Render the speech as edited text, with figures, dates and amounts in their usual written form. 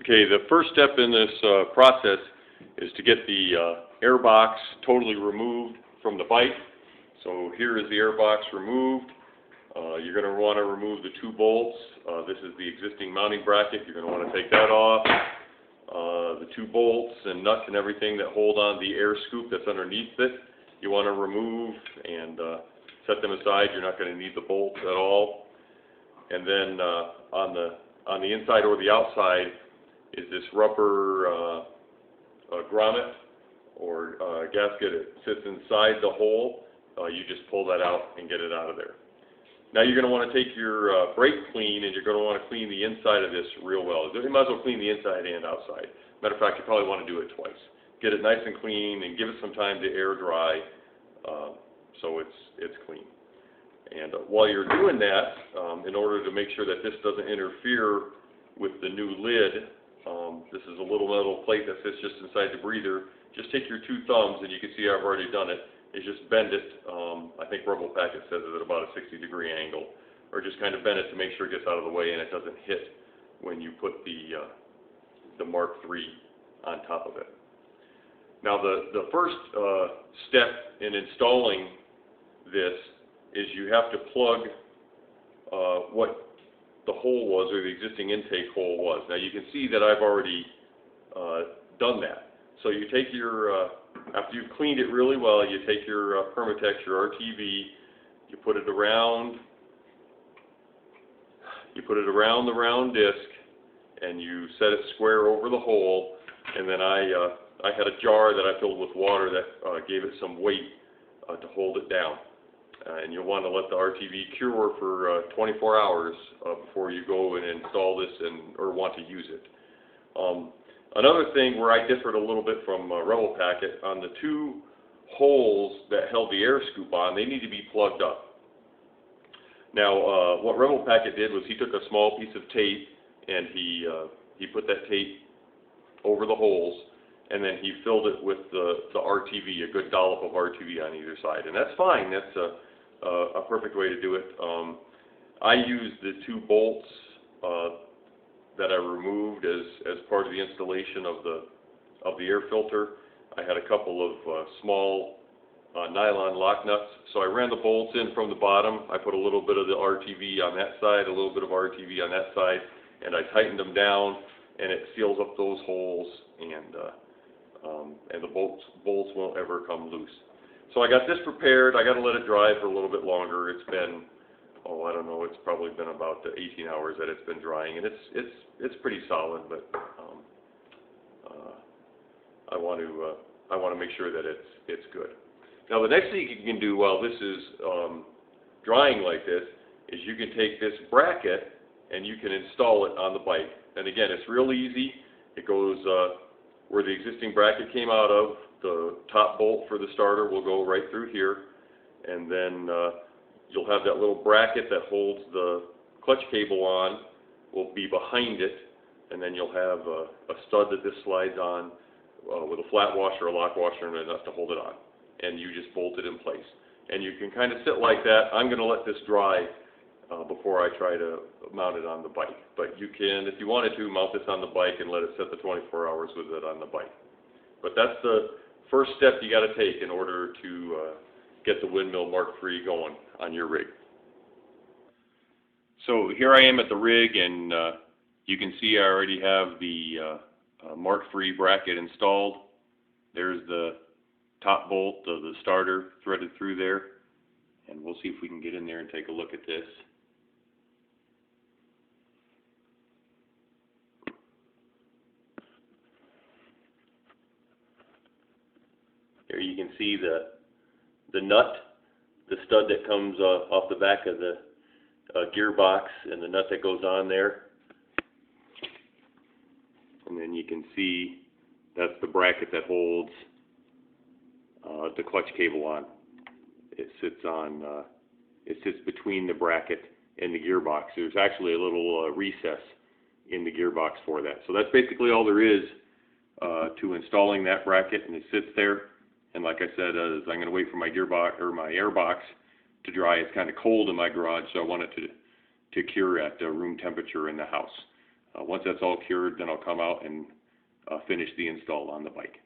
Okay, the first step in this process is to get the air box totally removed from the bike. So here is the air box removed. You're going to want to remove the two bolts. This is the existing mounting bracket. You're going to want to take that off. The two bolts and nuts and everything that hold on the air scoop that's underneath it, you want to remove and set them aside. You're not going to need the bolts at all. And then on the inside or the outside is this rubber grommet or gasket. It sits inside the hole. You just pull that out and get it out of there. Now you're going to want to take your brake clean and you're going to want to clean the inside of this real well. You might as well clean the inside and outside. Matter of fact, you probably want to do it twice. Get it nice and clean and give it some time to air dry so it's clean. And while you're doing that, in order to make sure that this doesn't interfere with the new lid, this is a little metal plate that sits just inside the breather. Just take your two thumbs, and you can see I've already done it, is just bend it. I think Rebel Packet says it at about a 60-degree angle, or just kind of bend it to make sure it gets out of the way and it doesn't hit when you put the Mark III on top of it. Now the first step in installing this is you have to plug what the hole was, or the existing intake hole was. Now you can see that I've already done that. So you take your, after you've cleaned it really well, you take your Permatex, your RTV, you put it around the round disc, and you set it square over the hole. And then I had a jar that I filled with water that gave it some weight to hold it down. And you'll want to let the RTV cure for 24 hours before you go and install this or want to use it. Another thing where I differed a little bit from Rebel Packet, on the two holes that held the air scoop on, they need to be plugged up. Now, what Rebel Packet did was he took a small piece of tape and he put that tape over the holes, and then he filled it with the RTV, a good dollop of RTV on either side. And that's fine. That's a perfect way to do it. I used the two bolts that I removed as part of the installation of the air filter. I had a couple of small nylon lock nuts, so I ran the bolts in from the bottom. I put a little bit of the RTV on that side, a little bit of RTV on that side, and I tightened them down, and it seals up those holes, and the bolts won't ever come loose. So I got this prepared. I got to let it dry for a little bit longer. It's been, I don't know, it's probably been about 18 hours that it's been drying, and it's pretty solid. But I want to make sure that it's good. Now the next thing you can do while this is drying like this is you can take this bracket and you can install it on the bike. And again, it's real easy. It goes where the existing bracket came out of. The top bolt for the starter will go right through here, and then you'll have that little bracket that holds the clutch cable on will be behind it, and then you'll have a stud that this slides on with a flat washer, a lock washer, and enough to hold it on. And you just bolt it in place. And you can kind of sit like that. I'm going to let this dry before I try to mount it on the bike. But you can, if you wanted to, mount this on the bike and let it sit the 24 hours with it on the bike. But that's the first step you got to take in order to get the Windmill Mark III going on your rig. So here I am at the rig, and you can see I already have the Mark III bracket installed. There's the top bolt of the starter threaded through there, and we'll see if we can get in there and take a look at this. There you can see the nut, the stud that comes off the back of the gearbox, and the nut that goes on there. And then you can see that's the bracket that holds the clutch cable on. It sits between the bracket and the gearbox. There's actually a little recess in the gearbox for that. So that's basically all there is to installing that bracket, and it sits there. And like I said, I'm going to wait for my gearbox or my airbox to dry. It's kind of cold in my garage, so I want it to cure at room temperature in the house. Once that's all cured, then I'll come out and finish the install on the bike.